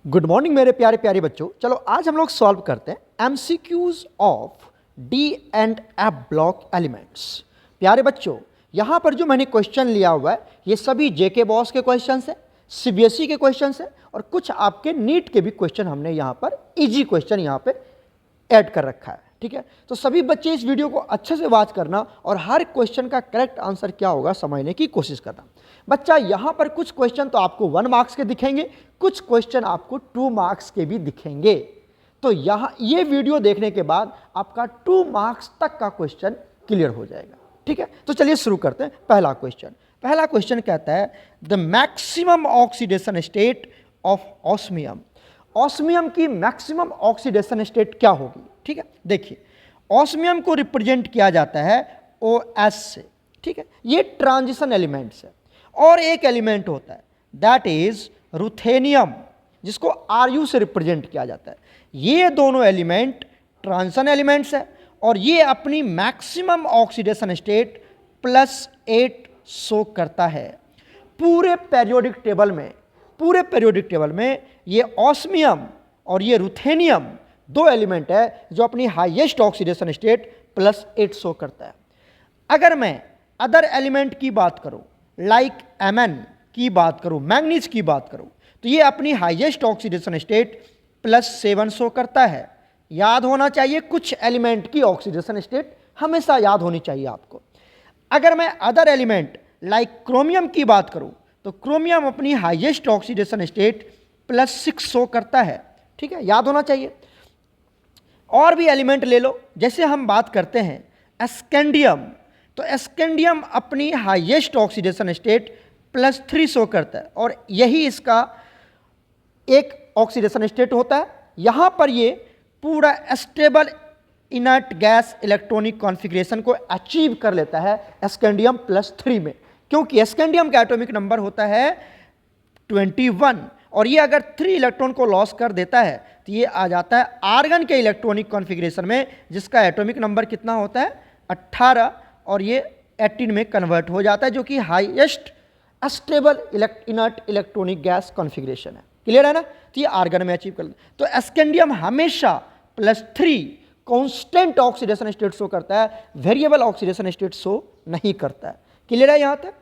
Good morning मेरे प्यारे प्यारे बच्चों। चलो आज हम लोग सॉल्व करते हैं MCQs of D and F block elements. प्यारे बच्चों, यहाँ पर जो मैंने क्वेश्चन लिया हुआ है ये सभी जेके बॉस के क्वेश्चन हैं, सीबीएसई के क्वेश्चन हैं और कुछ आपके नीट के भी क्वेश्चन हमने यहाँ पर इजी क्वेश्चन यहाँ पे ऐड कर रखा है। ठीक है, तो सभी बच्चे इस वीडियो को अच्छे से वॉच करना और हर क्वेश्चन का करेक्ट आंसर क्या होगा समझने की कोशिश करना। बच्चा यहाँ पर कुछ क्वेश्चन तो आपको 1 मार्क्स के दिखेंगे, कुछ क्वेश्चन आपको 2 मार्क्स के भी दिखेंगे। तो यहाँ ये वीडियो देखने के बाद आपका 2 मार्क्स तक का क्वेश्चन क्लियर हो जाएगा। ठीक है, तो चलिए शुरू करते हैं। पहला क्वेश्चन कहता है the maximum oxidation state of osmium. Osmium की मैक्सिमम ऑक्सीडेशन स्टेट क्या होगी? ठीक है, देखिए ऑस्मियम को रिप्रेजेंट किया जाता है OS से। ठीक है, ये ट्रांजिशन एलिमेंट्स है और एक एलिमेंट होता है दैट इज रुथेनियम जिसको RU से रिप्रेजेंट किया जाता है। ये दोनों एलिमेंट ट्रांजिशन एलिमेंट्स है और ये अपनी मैक्सिमम ऑक्सीडेशन स्टेट +8 शो करता है। पूरे पेरियोडिक टेबल में ये ऑस्मियम और ये रुथेनियम दो एलिमेंट है जो अपनी हाईएस्ट ऑक्सीडेशन स्टेट +8 शो करता है। अगर मैं अदर एलिमेंट की बात करूं, लाइक Mn की बात करूं, मैंगनीज की बात करूं, तो ये अपनी हाईएस्ट ऑक्सीडेशन स्टेट +7 शो करता है। याद होना चाहिए, कुछ एलिमेंट की ऑक्सीडेशन स्टेट हमेशा याद होनी चाहिए आपको। अगर मैं अदर एलिमेंट लाइक क्रोमियम की बात करूं तो क्रोमियम अपनी हाईएस्ट ऑक्सीडेशन स्टेट +6 शो करता है। ठीक है, याद होना चाहिए। और भी एलिमेंट ले लो, जैसे हम बात करते हैं स्कैंडियम, तो स्कैंडियम अपनी हाईएस्ट ऑक्सीडेशन स्टेट +3 शो करता है और यही इसका एक ऑक्सीडेशन स्टेट होता है। यहाँ पर ये पूरा stable inert gas electronic configuration को अचीव कर लेता है स्कैंडियम +3 में, क्योंकि स्कैंडियम का एटॉमिक नंबर होता है 21 और ये अगर 3 इलेक्ट्रॉन को लॉस कर देता है तो ये आ जाता है आर्गन के इलेक्ट्रॉनिक कॉन्फ़िगरेशन में, जिसका एटॉमिक नंबर कितना होता है 18 और ये 18 में कन्वर्ट हो जाता है, जो कि highest stable inert electronic gas configuration है। क्लियर है ना? तो ये आर्गन में अचीव कर लेता है। तो स्कैंडियम हमेशा +3 कांस्टेंट ऑक्सीडेशन स्टेट शो करता है, वेरिएबल ऑक्सीडेशन स्टेट शो नहीं करता है। क्लियर है? यहाँ तक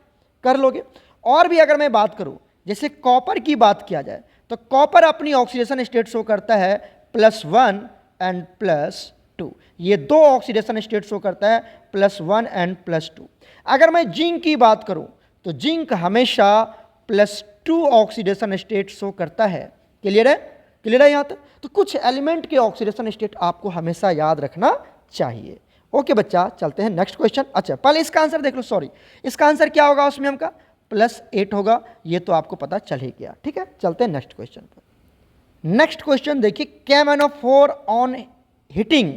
कर लोगे। और भी अगर मैं बात करूँ, जैसे कॉपर की बात किया जाए तो कॉपर अपनी ऑक्सीडेशन स्टेट शो करता है +1 एंड +2। ये दो ऑक्सीडेशन स्टेट शो करता है +1 एंड +2। अगर मैं जिंक की बात करूं तो जिंक हमेशा +2 ऑक्सीडेशन स्टेट शो करता है। क्लियर है? क्लियर है यहाँ तक? तो कुछ एलिमेंट के ऑक्सीडेशन स्टेट आपको हमेशा याद रखना चाहिए। ओके बच्चा, चलते हैं नेक्स्ट क्वेश्चन। अच्छा, पहले इसका आंसर देख लो। सॉरी, इसका आंसर क्या होगा? ऑस्मियम का +8 होगा, ये तो आपको पता चल ही गया। ठीक है, चलते हैं नेक्स्ट क्वेश्चन पर। नेक्स्ट क्वेश्चन देखिए, KMnO4 on heating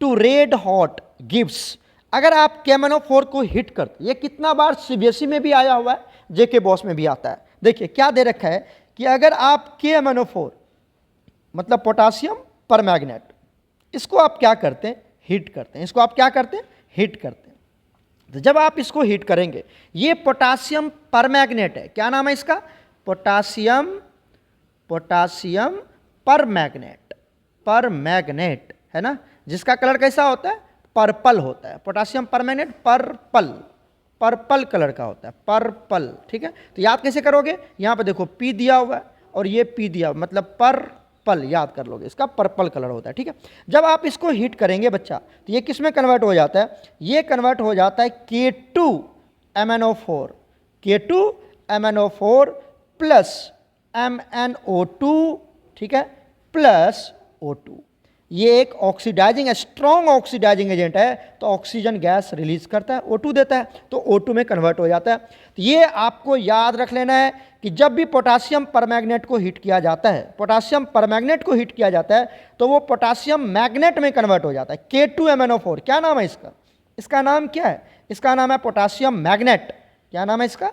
to red hot gives. अगर आप KMnO4 को हिट करते, ये कितना बार सीबीएसई में भी आया हुआ है, जेके बॉस में भी आता है। देखिए क्या दे रखा है कि अगर आप KMnO4 मतलब पोटासियम परमैंगनेट, इसको आप क्या करते हैं? हिट करते हैं। इसको आप क्या करते हैं? हिट करते हैं। तो जब आप इसको हीट करेंगे, ये पोटासियम परमैंगनेट है। क्या नाम है इसका? पोटासियम परमैंगनेट है ना, जिसका कलर कैसा होता है? पर्पल होता है। पोटासियम परमैंगनेट पर्पल कलर का होता है, पर्पल। ठीक है, तो याद कैसे करोगे? यहाँ पे देखो P दिया हुआ है और ये P दिया हुआ, मतलब पर्पल याद कर लोगे, इसका पर्पल कलर होता है। ठीक है, जब आप इसको हीट करेंगे बच्चा तो ये किस में कन्वर्ट हो जाता है? ये कन्वर्ट हो जाता है K2MnO4 प्लस MnO2, ठीक है, प्लस O2। ये एक ऑक्सीडाइजिंग, स्ट्रॉन्ग ऑक्सीडाइजिंग एजेंट है, तो ऑक्सीजन गैस रिलीज करता है, O2 देता है, तो O2 में कन्वर्ट हो जाता है। तो ये आपको याद रख लेना है कि जब भी पोटासियम परमैंगनेट को हीट किया जाता है, तो वो पोटासियम मैग्नेट में कन्वर्ट हो जाता है। K2MnO4 क्या नाम है इसका? इसका नाम क्या है? इसका नाम है पोटासियम मैग्नेट। क्या नाम है इसका?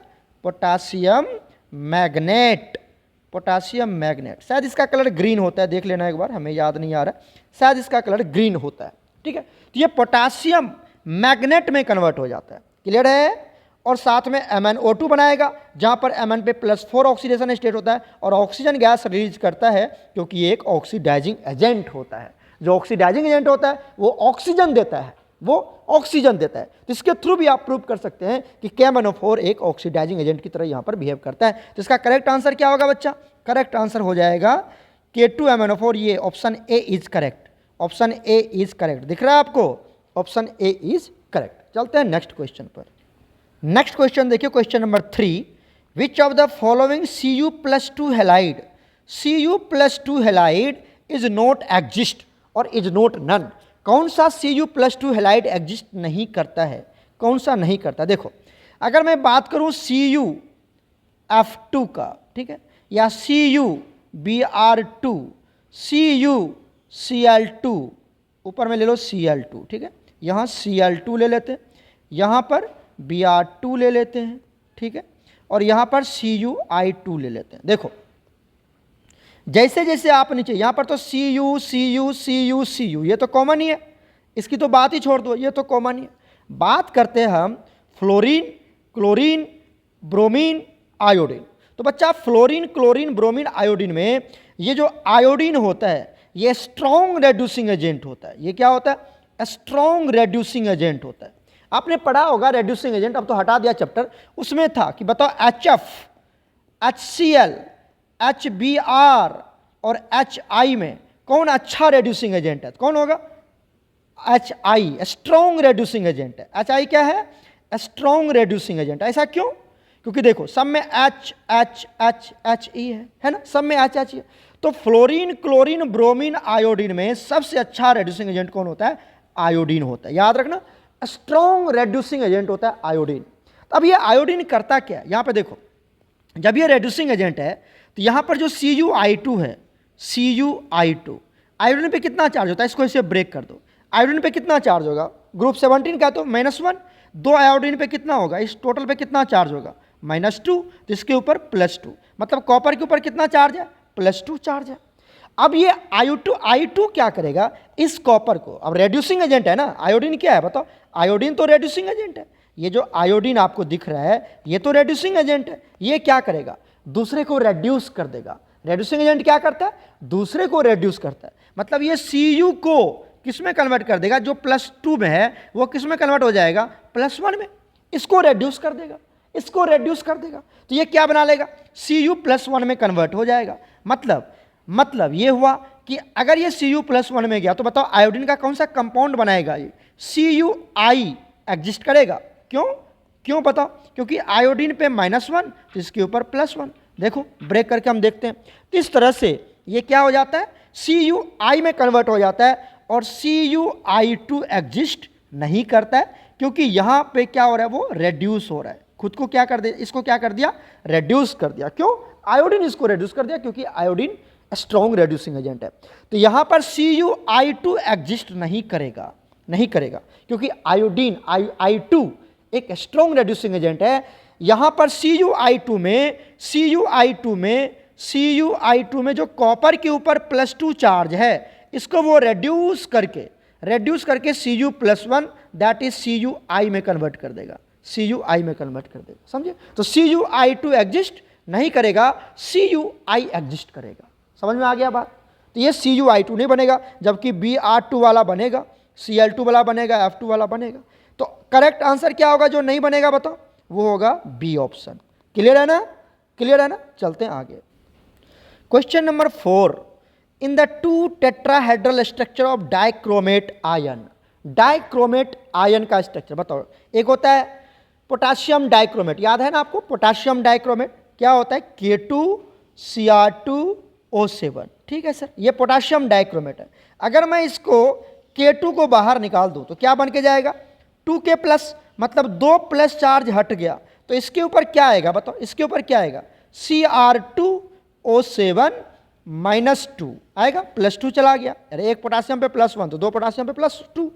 Potassium magnet. शायद इसका कलर ग्रीन होता है, देख लेना एक बार, हमें याद नहीं आ रहा, शायद इसका कलर ग्रीन होता है। ठीक है, तो ये पोटासियम मैग्नेट में कन्वर्ट हो जाता है। क्लियर है? और साथ में MnO2 बनाएगा, जहाँ पर Mn पे +4 ऑक्सीडेशन स्टेट होता है और ऑक्सीजन गैस रिलीज करता है क्योंकि ये एक ऑक्सीडाइजिंग एजेंट होता है। जो ऑक्सीडाइजिंग एजेंट होता है वो ऑक्सीजन देता है, वो ऑक्सीजन देता है। तो इसके थ्रू भी आप प्रूव कर सकते हैं कि KMnO4 एक ऑक्सीडाइजिंग एजेंट की तरह यहाँ पर बिहेव करता है। तो इसका करेक्ट आंसर क्या होगा बच्चा? करेक्ट आंसर हो जाएगा K2MnO4। ये option A is correct, option A is correct. दिख रहा है आपको? Option A is correct. चलते हैं नेक्स्ट क्वेश्चन पर। नेक्स्ट क्वेश्चन देखिए, question number 3, which of the following Cu+2 halide, Cu+2 halide is not exist और इज नॉट नन। कौन सा Cu+2 हैलाइड एग्जिस्ट नहीं करता है? कौन सा नहीं करता? देखो, अगर मैं बात करूं CuF2 का, ठीक है, या CuBr2, CuCl2, ऊपर में ले लो Cl2, ठीक है, यहाँ Cl2 ले लेते हैं, यहाँ पर Br2 ले लेते हैं, ठीक है, और यहाँ पर Cui2 ले लेते हैं। देखो, जैसे जैसे आप नीचे, यहाँ पर तो Cu Cu Cu Cu, ये तो कॉमन ही है, इसकी तो बात ही छोड़ दो, ये तो कॉमन ही है। बात करते हैं हम फ्लोरीन, क्लोरीन, ब्रोमीन, आयोडीन। तो बच्चा, फ्लोरीन, क्लोरीन, ब्रोमीन, आयोडीन में ये जो आयोडीन होता है ये स्ट्रॉन्ग रेड्यूसिंग एजेंट होता है। ये क्या होता है? स्ट्रॉन्ग रेड्यूसिंग एजेंट होता है। आपने पढ़ा होगा रेड्यूसिंग एजेंट, अब तो हटा दिया चैप्टर, उसमें था कि बताओ HF, HCl, HBr और HI में कौन अच्छा रेड्यूसिंग एजेंट है? कौन होगा? HI स्ट्रॉन्ग रेड्यूसिंग एजेंट है। HI क्या है? Strong reducing agent. ऐसा क्यों? क्योंकि देखो, सब में H H H H E है ना, सब में H H E है। तो फ्लोरीन, क्लोरीन, ब्रोमीन, आयोडीन में सबसे अच्छा रेड्यूसिंग एजेंट कौन होता है? आयोडीन होता है। याद रखना, स्ट्रॉन्ग रेड्यूसिंग एजेंट होता है आयोडीन। अब ये आयोडीन करता क्या है? यहाँ पे देखो, जब ये रेड्यूसिंग एजेंट है तो यहाँ पर जो Cui2 है, Cui2 आयोडीन पे कितना चार्ज होता है? इसको इसे ब्रेक कर दो। आयोडीन पे कितना चार्ज होगा? ग्रुप 17 का तो -1। 2 आयोडीन पे कितना होगा? इस टोटल पे कितना चार्ज होगा? -2। तो इसके ऊपर +2, मतलब कॉपर के ऊपर कितना चार्ज है? +2 चार्ज है। अब ये I2 क्या करेगा? इस कॉपर को, अब रेड्यूसिंग एजेंट है ना, आयोडीन क्या है बताओ? आयोडीन तो रेड्यूसिंग एजेंट है। ये जो आयोडीन आपको दिख रहा है ये तो रेड्यूसिंग एजेंट है। ये क्या करेगा? दूसरे को रेड्यूस कर देगा। रेड्यूसिंग एजेंट क्या करता है? दूसरे को रेड्यूस करता है। मतलब ये Cu को किस में कन्वर्ट कर देगा? जो +2 में है वो किस में कन्वर्ट हो जाएगा? +1 में। इसको रेड्यूस कर देगा, इसको रेड्यूस कर देगा, तो ये क्या बना लेगा? Cu+1 में कन्वर्ट हो जाएगा। मतलब ये हुआ कि अगर ये Cu+1 में गया तो बताओ आयोडीन का कौन सा कंपाउंड बनाएगा? ये Cui एग्जिस्ट करेगा। क्यों बताओ? क्योंकि आयोडीन पे -1 तो इसके ऊपर +1। देखो, ब्रेक करके हम देखते हैं। तो इस तरह से ये क्या हो जाता है? Cui में कन्वर्ट हो जाता है और Cui2 एग्जिस्ट नहीं करता है, क्योंकि यहाँ पे क्या हो रहा है? वो रेड्यूस हो रहा है। खुद को क्या कर दिया? इसको क्या कर दिया? रेड्यूस कर दिया। क्यों? आयोडीन इसको रेड्यूस कर दिया, क्योंकि आयोडीन स्ट्रॉन्ग रेड्यूसिंग एजेंट है। तो यहाँ पर Cui2 एग्जिस्ट नहीं करेगा, क्योंकि आयोडीन I2 एक स्ट्रॉन्ग रेड्यूसिंग एजेंट है। यहाँ पर Cui2 में जो कॉपर के ऊपर +2 चार्ज है, इसको वो रेड्यूस करके Cu+1 दैट इज Cui में कन्वर्ट कर देगा। समझे? तो Cui2 एग्जिस्ट नहीं करेगा, Cui एग्जिस्ट करेगा। समझ में आ गया बात? तो ये Cui2 नहीं बनेगा, जबकि Br2 वाला बनेगा, Cl2 वाला बनेगा, F2 वाला बनेगा। तो करेक्ट आंसर क्या होगा जो नहीं बनेगा बताओ? वो होगा बी ऑप्शन। क्लियर है ना? चलते हैं आगे। Question number 4, in the 2 tetrahedral structure of dichromate ion. Dichromate ion का स्ट्रक्चर बताओ। एक होता है पोटाशियम डाइक्रोमेट, याद है ना आपको? पोटाशियम डाइक्रोमेट क्या होता है? K2Cr2O7, ठीक है सर, ये पोटाशियम डाइक्रोमेट है। अगर मैं इसको K2 को बाहर निकाल दूं तो क्या बन के जाएगा? 2K+, मतलब 2 प्लस चार्ज हट गया, तो इसके ऊपर क्या आएगा बताओ? इसके ऊपर क्या आएगा? Cr2O7 -2 आएगा, +2 चला गया। अरे एक पोटाशियम पे +1 तो 2 पोटाशियम पे +2,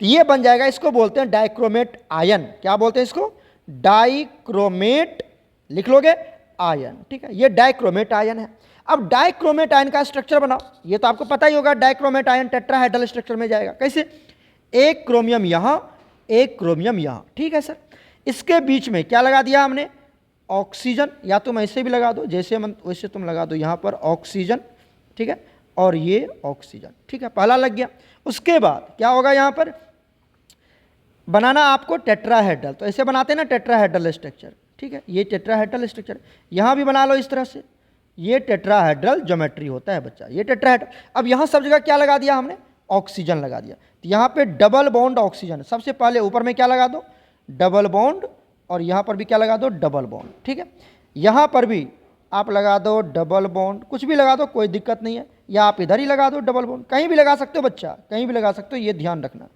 तो ये बन जाएगा। इसको बोलते हैं डाइक्रोमेट आयन। क्या बोलते हैं इसको? डाइक्रोमेट, लिख लोगे आयन, ठीक है, ये डाइक्रोमेट आयन है। अब डाइक्रोमेट आयन का स्ट्रक्चर बनाओ। ये तो आपको पता ही होगा, डाइक्रोमेट आयन टेट्राहेड्रल स्ट्रक्चर में जाएगा। कैसे? एक क्रोमियम यहाँ, एक क्रोमियम यहाँ, ठीक है सर। इसके बीच में क्या लगा दिया हमने, ऑक्सीजन, या तुम ऐसे भी लगा दो जैसे मन वैसे तुम लगा दो यहाँ पर ऑक्सीजन, ठीक है, और ये ऑक्सीजन, ठीक है, पहला लग गया। उसके बाद क्या होगा, यहाँ पर बनाना आपको टेट्राहेड्रल, तो ऐसे बनाते हैं ना टेट्राहेड्रल स्ट्रक्चर, ठीक है, ये टेट्राहेड्रल स्ट्रक्चर, यहाँ भी बना लो इस तरह से, ये टेट्राहेड्रल ज्योमेट्री होता है बच्चा, ये टेट्राहेड्रल। अब यहाँ सब जगह क्या लगा दिया हमने, ऑक्सीजन लगा दिया, तो यहाँ पे डबल बॉन्ड ऑक्सीजन, सबसे पहले ऊपर में क्या लगा दो, डबल बॉन्ड, और यहाँ पर भी क्या लगा दो, डबल बॉन्ड, ठीक है, यहाँ पर भी आप लगा दो डबल बॉन्ड, कुछ भी लगा दो कोई दिक्कत नहीं है, या आप इधर ही लगा दो डबल बॉन्ड, कहीं भी लगा सकते हो बच्चा, कहीं भी लगा सकते हो, ये ध्यान रखना।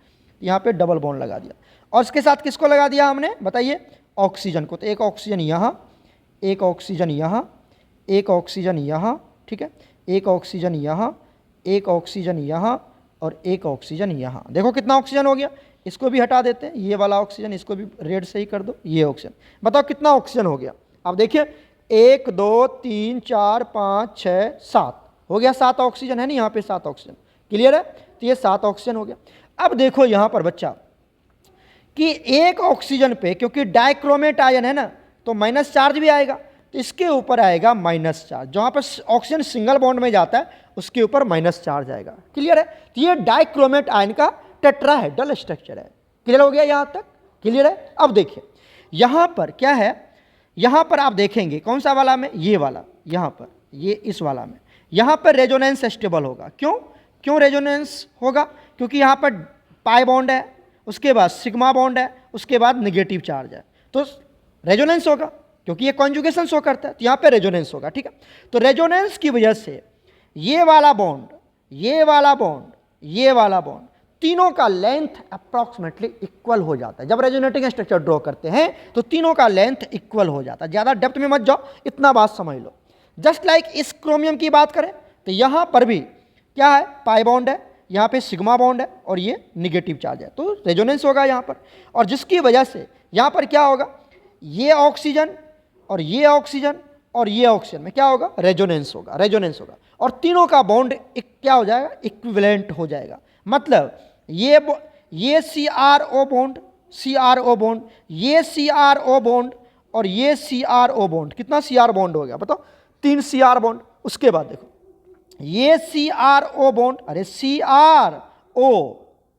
यहाँ पे डबल बॉन्ड लगा दिया, और इसके साथ किसको लगा दिया हमने, बताइए, ऑक्सीजन को, तो एक ऑक्सीजन यहाँ, एक ऑक्सीजन यहाँ, एक ऑक्सीजन यहाँ, ठीक है, एक ऑक्सीजन यहाँ, एक ऑक्सीजन यहाँ, और एक ऑक्सीजन यहाँ। देखो कितना ऑक्सीजन हो गया, इसको भी हटा देते हैं, ये वाला ऑक्सीजन इसको भी रेड से ही कर दो, ये ऑक्सीजन, बताओ कितना ऑक्सीजन हो गया। अब देखिए 1 2 3 4 5 6 7 हो गया, 7 ऑक्सीजन है ना यहाँ पे, 7 ऑक्सीजन, क्लियर है, तो ये 7 ऑक्सीजन हो गया। अब देखो यहाँ पर बच्चा कि एक ऑक्सीजन पे क्योंकि डाइक्रोमेट आयन है ना, तो माइनस चार्ज भी आएगा, तो इसके ऊपर आएगा माइनस चार्ज, जहाँ पर ऑक्सीजन सिंगल बॉन्ड में जाता है उसके ऊपर माइनस चार्ज आएगा, क्लियर है, तो ये डाइक्रोमेट आयन का टेट्राहेड्रल स्ट्रक्चर है, क्लियर हो गया यहाँ तक, क्लियर है। अब देखिए यहाँ पर क्या है, यहाँ पर आप देखेंगे कौन सा वाला में, ये वाला, यहाँ पर ये इस वाला में, यहाँ पर रेजोनेंस स्टेबल होगा, क्यों रेजोनेंस होगा, क्योंकि यहाँ पर पाई बॉन्ड है, उसके बाद सिग्मा बॉन्ड है, उसके बाद निगेटिव चार्ज है, तो रेजोनेंस होगा, क्योंकि ये कॉन्जुगेशन शो करता है, तो यहाँ पे रेजोनेंस होगा, ठीक है। तो रेजोनेंस की वजह से ये वाला बॉन्ड, ये वाला बॉन्ड, ये वाला बॉन्ड, तीनों का लेंथ अप्रॉक्सीमेटली इक्वल हो जाता है। जब रेजोनेटिंग स्ट्रक्चर ड्रॉ करते हैं तो तीनों का लेंथ इक्वल हो जाता है। ज़्यादा डेप्थ में मत जाओ, इतना बात समझ लो। जस्ट लाइक इस क्रोमियम की बात करें तो यहाँ पर भी क्या है, पाई बॉन्ड है, यहाँ पे सिग्मा बॉन्ड है, और ये निगेटिव चार्ज है, तो रेजोनेंस होगा यहाँ पर, और जिसकी वजह से यहाँ पर क्या होगा, ये ऑक्सीजन और ये ऑक्सीजन और ये ऑक्सीजन में क्या होगा, रेजोनेंस होगा, रेजोनेंस होगा, और तीनों का बॉन्ड क्या हो जाएगा, इक्विवेलेंट हो जाएगा। मतलब ये CRO बॉन्ड, CRO बॉन्ड, ये CRO बॉन्ड और ये CRO बॉन्ड, कितना CR बॉन्ड हो गया बताओ, 3 CR बॉन्ड। उसके बाद देखो ये CRO बॉन्ड, अरे CRO,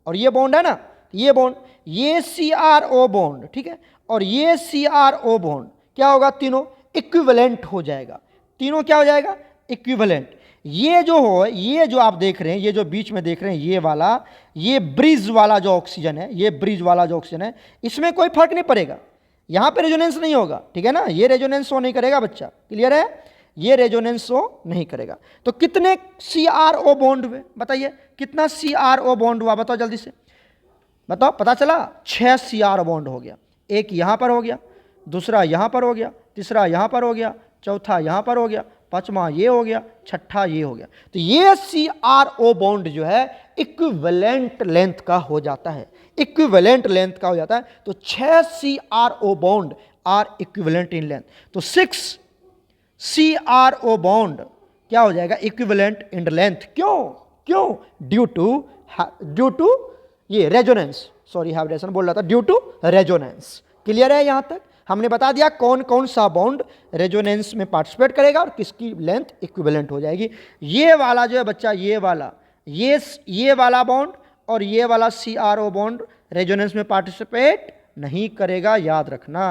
और ये बॉन्ड है ना, ये बॉन्ड, ये CRO बॉन्ड, ठीक है, और ये CRO बॉन्ड क्या होगा, तीनों इक्विवेलेंट हो जाएगा, तीनों क्या हो जाएगा, इक्विवेलेंट। ये जो हो, ये जो आप देख रहे हैं, ये जो बीच में देख रहे हैं, ये वाला, ये ब्रिज वाला जो ऑक्सीजन है, ये ब्रिज वाला जो ऑक्सीजन है, इसमें कोई फर्क नहीं पड़ेगा, यहाँ पे रेजोनेंस नहीं होगा, ठीक है ना, ये रेजोनेंस शो नहीं करेगा बच्चा, क्लियर है, ये रेजोनेंस शो नहीं करेगा। तो कितने CRO बॉन्ड हुए बताइए, कितना CRO बॉन्ड हुआ बताओ जल्दी से बताओ, पता चला 6 CR बॉन्ड हो गया, एक यहाँ पर हो गया, दूसरा यहाँ पर हो गया, तीसरा यहाँ पर हो गया, चौथा यहाँ पर हो गया, पांचवा ये हो गया, छठा ये हो गया। तो ये CRO बॉन्ड जो है इक्विवेलेंट लेंथ का हो जाता है, इक्विवेलेंट लेंथ का हो जाता है। तो 6 CRO bond are equivalent in length, तो 6 CRO बॉन्ड क्या हो जाएगा, इक्विवेलेंट इन लेंथ। क्यों ड्यू टू ये रेजोनेंस, सॉरी हाइब्रिडेशन बोल रहा था, ड्यू टू रेजोनेंस। क्लियर है, यहां तक हमने बता दिया कौन कौन सा बॉन्ड रेजोनेंस में पार्टिसिपेट करेगा और किसकी लेंथ इक्विवेलेंट हो जाएगी। ये वाला जो है बच्चा, ये वाला बॉन्ड और ये वाला CRO बॉन्ड रेजोनेंस में पार्टिसिपेट नहीं करेगा, याद रखना।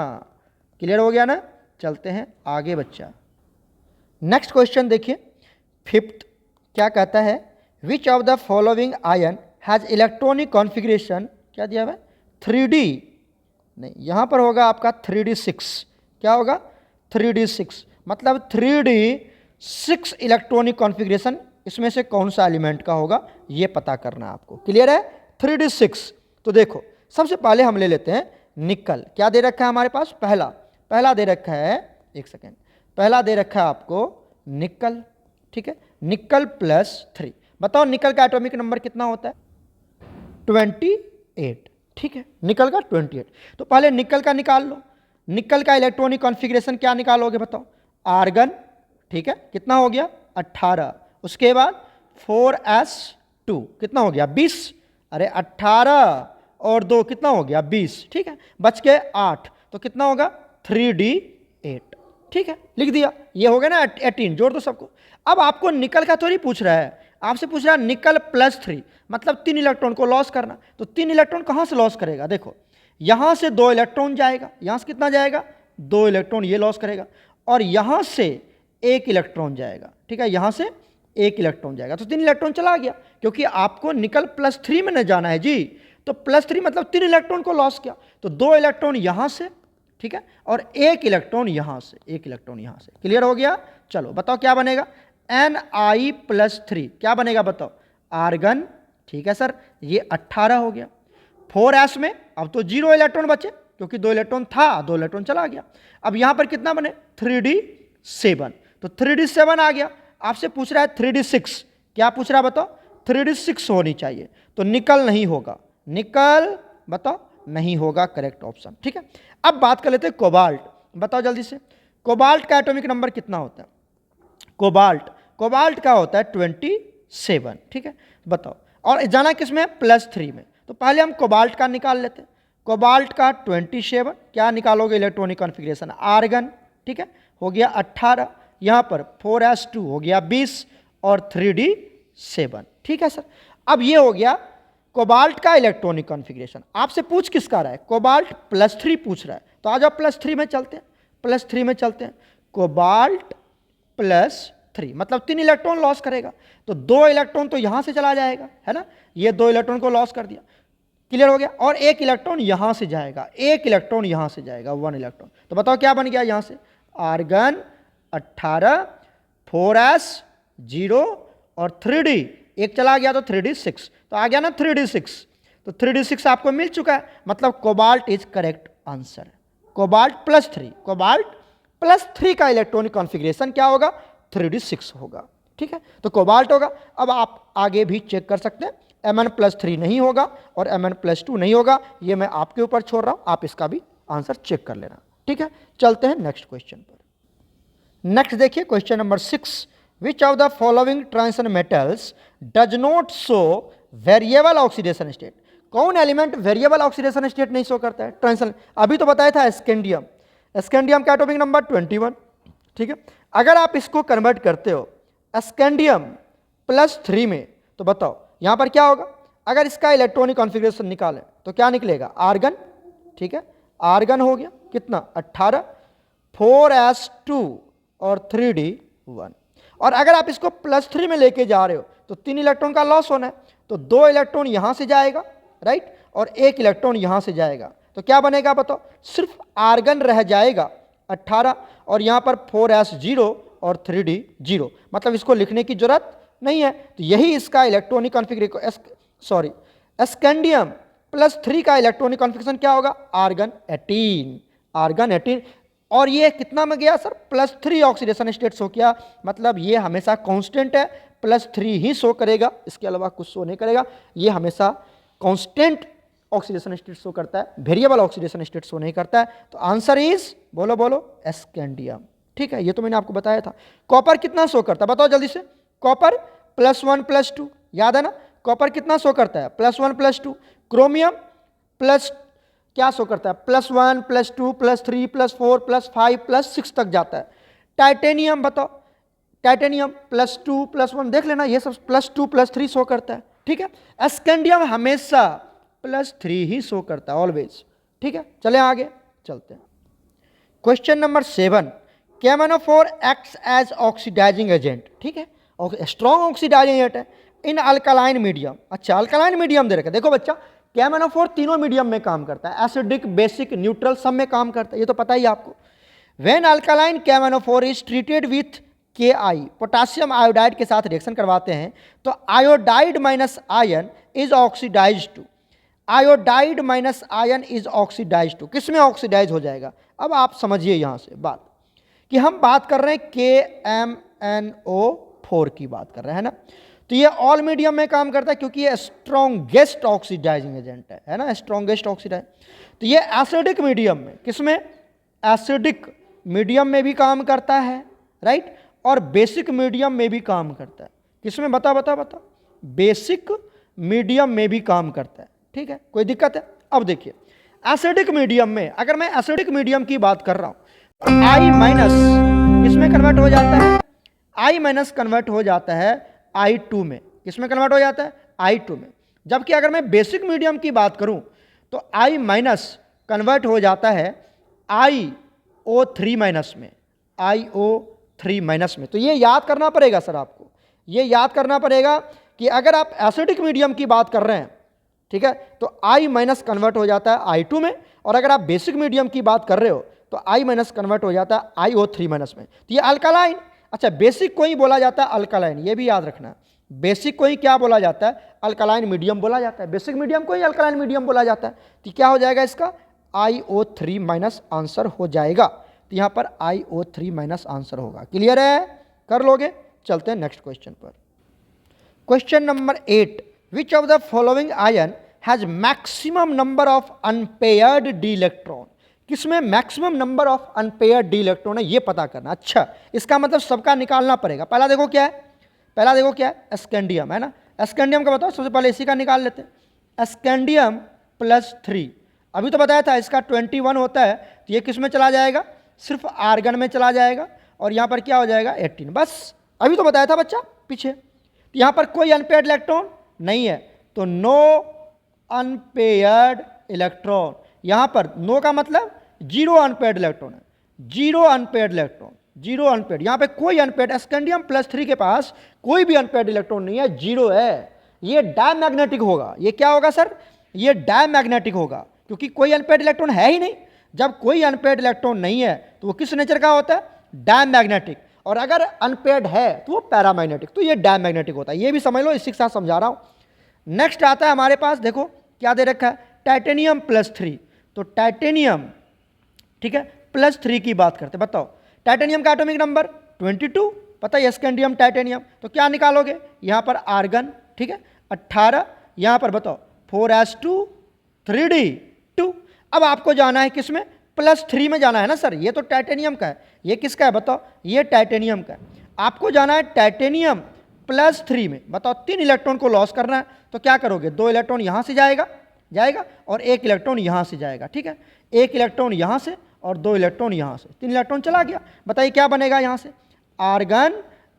क्लियर हो गया ना, चलते हैं आगे बच्चा। नेक्स्ट क्वेश्चन देखिए, 5th क्या कहता है, विच of the following ion has electronic configuration, क्या दिया हुआ है, 3D नहीं, यहाँ पर होगा आपका 3D6, क्या होगा 3D6, मतलब 3D6 इलेक्ट्रॉनिक कॉन्फ़िगरेशन, इसमें से कौन सा एलिमेंट का होगा ये पता करना है आपको। क्लियर है, 3D6। तो देखो सबसे पहले हम ले लेते हैं निकल, क्या दे रखा है हमारे पास, पहला दे रखा है, एक सेकेंड, पहला दे रखा है आपको निकल, ठीक है, निकल +3। बताओ निकल का एटॉमिक नंबर कितना होता है, 28, ठीक है, निकल का 28। तो पहले निकल का निकाल लो, निकल का इलेक्ट्रॉनिक कॉन्फ़िगरेशन क्या निकालोगे बताओ, आर्गन, ठीक है, कितना हो गया 18, उसके बाद 4s2 कितना हो गया 20, अरे 18 और 2 कितना हो गया 20, ठीक है, बच गए 8, तो कितना होगा 3d8। ठीक है, लिख दिया, ये हो गया ना 18, जोड़ दो सबको। अब आपको निकल का थोड़ी पूछ रहा है, आपसे पूछ रहा है निकल +3, मतलब 3 इलेक्ट्रॉन को लॉस करना। तो 3 इलेक्ट्रॉन कहां से लॉस करेगा, देखो यहां से 2 इलेक्ट्रॉन जाएगा, यहां से कितना जाएगा 2 इलेक्ट्रॉन ये लॉस करेगा, और यहां से 1 इलेक्ट्रॉन जाएगा। ठीक है, यहां से 1 इलेक्ट्रॉन जाएगा, तो 3 इलेक्ट्रॉन चला गया, क्योंकि आपको निकल +3 में न जाना है जी। तो +3 मतलब 3 इलेक्ट्रॉन को लॉस किया, तो 2 इलेक्ट्रॉन यहां से, ठीक है, और 1 इलेक्ट्रॉन यहां से, 1 इलेक्ट्रॉन यहां से। क्लियर हो गया? चलो बताओ क्या बनेगा, Ni+3 क्या बनेगा बताओ, आर्गन। ठीक है सर, ये 18 हो गया। 4s में अब तो 0 इलेक्ट्रॉन बचे, क्योंकि 2 इलेक्ट्रॉन था, 2 इलेक्ट्रॉन चला गया। अब यहां पर कितना बने 3d7, तो 3d7 आ गया। आपसे पूछ रहा है 3d6, क्या पूछ रहा है बताओ, 3d6 होनी चाहिए, तो निकल नहीं होगा, निकल बताओ नहीं होगा, करेक्ट ऑप्शन। ठीक है, अब बात कर लेते हैं कोबाल्ट, बताओ जल्दी से, कोबाल्ट का एटॉमिक नंबर कितना होता है, कोबाल्ट का होता है 27। ठीक है, बताओ, और जाना किसमें +3 में, तो पहले हम कोबाल्ट का निकाल लेते हैं। कोबाल्ट का 27, क्या निकालोगे इलेक्ट्रॉनिक कॉन्फ़िगरेशन, आर्गन। ठीक है, हो गया 18, यहां पर 4s2 हो गया 20 और 3d7। ठीक है सर, अब ये हो गया कोबाल्ट का इलेक्ट्रॉनिक कॉन्फ़िगरेशन। आपसे पूछ किसका रहा है, कोबाल्ट +3 पूछ रहा है, तो आ जाओ +3 में चलते हैं, +3 में चलते हैं। कोबाल्ट +3 मतलब 3 इलेक्ट्रॉन लॉस करेगा, तो 2 इलेक्ट्रॉन तो यहां से चला जाएगा, है ना, ये 2 इलेक्ट्रॉन को लॉस कर दिया। क्लियर हो गया, और 1 इलेक्ट्रॉन यहां से जाएगा, 1 इलेक्ट्रॉन यहां से जाएगा, 1 इलेक्ट्रॉन। तो बताओ क्या बन गया यहां से, आर्गन 18, 4s 0 और 3d, एक चला गया तो 3d6, तो आ गया ना 3d6, तो 3d6 आपको मिल चुका है, मतलब cobalt is correct answer. Cobalt +3 का इलेक्ट्रॉनिक कॉन्फ़िगरेशन क्या होगा, 3d6 होगा। ठीक है, तो कोबाल्ट होगा। अब आप आगे भी चेक कर सकते हैं, Mn+3 नहीं होगा और Mn+2 नहीं होगा, ये मैं आपके ऊपर छोड़ रहा हूं, आप इसका भी आंसर चेक कर लेना। ठीक है, चलते हैं नेक्स्ट क्वेश्चन पर। नेक्स्ट देखिए question number 6, which of the following transition metals does not show variable oxidation state, कौन एलिमेंट वेरिएबल ऑक्सीडेशन स्टेट नहीं शो करता है ट्रांजिशन, अभी तो बताया था स्कैंडियम, स्कैंडियम का एटॉमिक नंबर 21। ठीक है, अगर आप इसको कन्वर्ट करते हो स्कैंडियम +3 में, तो बताओ यहां पर क्या होगा, अगर इसका इलेक्ट्रॉनिक कॉन्फ़िगरेशन निकालें तो क्या निकलेगा, आर्गन। ठीक है, आर्गन हो गया कितना 18, 4s2 और 3d1, और अगर आप इसको +3 में लेके जा रहे हो तो 3 इलेक्ट्रॉन का लॉस होना है, तो 2 इलेक्ट्रॉन यहां से जाएगा, राइट, और 1 इलेक्ट्रॉन यहां से जाएगा, तो क्या बनेगा बताओ, सिर्फ आर्गन रह जाएगा 18, और यहां पर 4s0 और 3d0, मतलब इसको लिखने की जरूरत नहीं है। तो यही इसका इलेक्ट्रॉनिक कॉन्फ़िगरेशन, सॉरी स्कैंडियम +3 का इलेक्ट्रॉनिक कॉन्फ़िगरेशन क्या होगा, आर्गन 18, और ये कितना में गया सर, +3 ऑक्सीडेशन स्टेट शो किया, मतलब ये हमेशा कांस्टेंट है, +3 ही शो करेगा, इसके अलावा कुछ शो नहीं करेगा, ये हमेशा कांस्टेंट ऑक्सीडेशन स्टेट शो करता है, वेरिएबल ऑक्सीडेशन स्टेट शो नहीं करता है। तो आंसर इज बोलो स्कैंडियम। ठीक है, ये तो मैंने आपको बताया था। कॉपर कितना शो करता है बताओ जल्दी से, कॉपर +1 +2, याद है ना, कॉपर कितना शो करता है, +1 +2। क्रोमियम प्लस क्या शो करता है, +1 +2 +3 +4 +5 +6 तक जाता है। टाइटेनियम बताओ, टाइटेनियम +2 +1, देख लेना ये सब +2 +3 शो करता है। ठीक है, स्कैंडियम हमेशा +3 ही शो करता है ऑलवेज। ठीक है, चले आगे चलते हैं। Question number 7, KMnO4 acts as oxidising agent. ठीक है, स्ट्रॉन्ग ऑक्सीडाइजिंग एजेंट है इन अल्कलाइन मीडियम। अच्छा, अल्कलाइन मीडियम दे रखा है, देखो बच्चा KMnO4 तीनों मीडियम में काम करता है, एसिडिक, बेसिक, न्यूट्रल, सब में काम करता है, ये तो पता ही आपको। When alkaline KMnO4 is treated with Ki, potassium iodide के साथ रिएक्शन करवाते हैं, तो iodide minus ion is oxidise to, iodide minus ion is oxidise to, किस में ऑक्सीडाइज हो जाएगा। अब आप समझिए यहां से बात कि हम बात कर रहे हैं KMnO4 की बात कर रहे हैं ना, तो ये ऑल मीडियम में काम करता है क्योंकि ये स्ट्रॉन्गेस्ट ऑक्सीडाइजिंग एजेंट है ना, स्ट्रॉन्गेस्ट ऑक्सीडाइज। तो ये एसिडिक मीडियम में, किसमें, एसिडिक मीडियम में भी काम करता है, राइट, और बेसिक मीडियम में भी काम करता है। किसमें, बता, बेसिक मीडियम में भी काम करता है। ठीक है, कोई दिक्कत है। अब देखिए, एसिडिक मीडियम में, अगर मैं एसिडिक मीडियम की बात कर रहा हूं, आई माइनस किसमें कन्वर्ट हो जाता है, आई माइनस कन्वर्ट हो जाता है I2 में। किसमें कन्वर्ट हो जाता है, I2 में। जबकि अगर मैं बेसिक मीडियम की बात करूं तो I माइनस कन्वर्ट हो जाता है IO3 माइनस में, IO3 माइनस में। तो ये याद करना पड़ेगा सर आपको, ये याद करना पड़ेगा कि अगर आप एसिडिक मीडियम की बात कर रहे हैं, ठीक है, तो I माइनस कन्वर्ट हो जाता है I2 में, और अगर आप बेसिक मीडियम की बात कर रहे हो तो I माइनस कन्वर्ट हो जाता है IO3 माइनस में। तो ये अल्कालाइन, अच्छा बेसिक को ही बोला जाता है अल्कालाइन, ये भी याद रखना। बेसिक को ही क्या बोला जाता है, अल्कालाइन मीडियम बोला जाता है, बेसिक मीडियम को ही अल्कालाइन मीडियम बोला जाता है। तो क्या हो जाएगा इसका, IO3 माइनस आंसर हो जाएगा। तो यहां पर IO3 माइनस आंसर होगा। क्लियर है, कर लोगे। चलते हैं नेक्स्ट क्वेश्चन पर। Question number 8, which of the following ion has maximum number of unpaired d electron. किसमें maximum number of unpaired d electron है, ये पता करना। अच्छा, इसका मतलब सबका निकालना पड़ेगा। पहला देखो क्या है, पहला देखो क्या है, स्कैंडियम है ना। स्कैंडियम का बताओ, सबसे पहले इसी का निकाल लेते हैं। स्कैंडियम +3, अभी तो बताया था इसका 21 होता है, तो ये किस में चला जाएगा, सिर्फ आर्गन में चला जाएगा, और यहाँ पर क्या हो जाएगा 18। बस अभी तो बताया था बच्चा पीछे। तो यहाँ पर कोई अनपेयर्ड इलेक्ट्रॉन नहीं है, तो नो अनपेयर्ड इलेक्ट्रॉन। यहाँ पर नो का मतलब 0 अनपेयर्ड इलेक्ट्रॉन है, 0 अनपेयर्ड इलेक्ट्रॉन, 0 अनपेयर्ड। यहाँ पे कोई अनपेयर्ड, स्कैंडियम +3 के पास कोई भी अनपेयर्ड इलेक्ट्रॉन नहीं है, 0 है। ये डायमैग्नेटिक होगा। ये क्या होगा सर, ये डायमैग्नेटिक होगा, क्योंकि कोई अनपेयर्ड इलेक्ट्रॉन है ही नहीं। जब कोई अनपेयर्ड इलेक्ट्रॉन नहीं है तो वो किस नेचर का होता है, डायमैग्नेटिक। और अगर अनपेयर्ड है तो वो पैरामैग्नेटिक। तो ये डायमैग्नेटिक होता है, ये भी समझ लो, इसी के साथ समझा रहा हूं। नेक्स्ट आता है हमारे पास, देखो क्या दे रखा है, टाइटेनियम +3। तो टाइटेनियम, ठीक है, +3 की बात करते, बताओ टाइटेनियम का एटॉमिक नंबर 22, पता है, स्कैंडियम टाइटेनियम। तो क्या निकालोगे, यहां पर आर्गन, ठीक है, 18, यहां पर बताओ 4s2 3d2। अब आपको जाना है किसमें, +3 में जाना है ना सर। ये तो टाइटेनियम का है, ये किसका है बताओ, ये टाइटेनियम का है। आपको जाना है टाइटेनियम +3 में, बताओ 3 इलेक्ट्रॉन को लॉस करना है। तो क्या करोगे, 2 इलेक्ट्रॉन यहां से जाएगा और 1 इलेक्ट्रॉन यहां से जाएगा, ठीक है, 1 इलेक्ट्रॉन यहां से और 2 इलेक्ट्रॉन यहां से, 3 इलेक्ट्रॉन चला गया। बताइए क्या बनेगा यहां से, आर्गन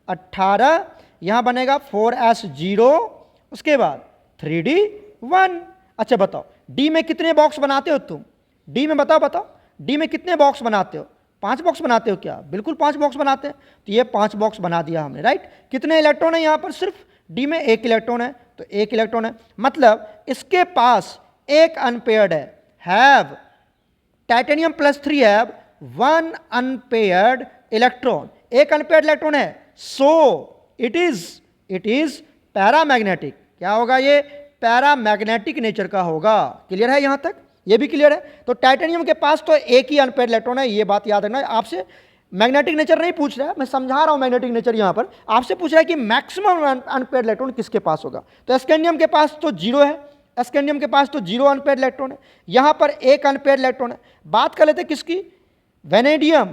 18, यहां बनेगा 4s0, उसके बाद 3d1। अच्छा बताओ डी में कितने बॉक्स बनाते हो तुम, डी में बताओ डी में कितने बॉक्स बनाते हो, 5 बॉक्स बनाते हो क्या, बिल्कुल 5 बॉक्स बनाते हैं। तो ये 5 बॉक्स बना दिया हमने, राइट। कितने इलेक्ट्रॉन है यहाँ पर, सिर्फ डी में 1 इलेक्ट्रॉन है, तो 1 इलेक्ट्रॉन है, मतलब इसके पास एक अनपेयर्ड है। टाइटेनियम +3 हैव 1 अनपेयर्ड इलेक्ट्रॉन, एक अनपेयर्ड इलेक्ट्रॉन है, सो इट इज पैरामैग्नेटिक। क्या होगा, ये पैरामैग्नेटिक नेचर का होगा। क्लियर है यहां तक, ये भी क्लियर है। तो टाइटेनियम के पास तो एक ही अनपेयर्ड इलेक्ट्रॉन है, ये बात याद रखना। आपसे मैग्नेटिक नेचर नहीं पूछ रहा है, मैं समझा रहा हूं मैग्नेटिक नेचर। यहां पर आपसे पूछ रहा है कि मैक्सिमम अनपेयर्ड इलेक्ट्रॉन किसके पास होगा। तो स्कैंडियम के पास तो 0 है, स्कैंडियम के पास तो 0 अनपेयर्ड इलेक्ट्रॉन है, यहां पर एक अनपेयर्ड इलेक्ट्रॉन है। बात कर लेते किसकी, वेनेडियम,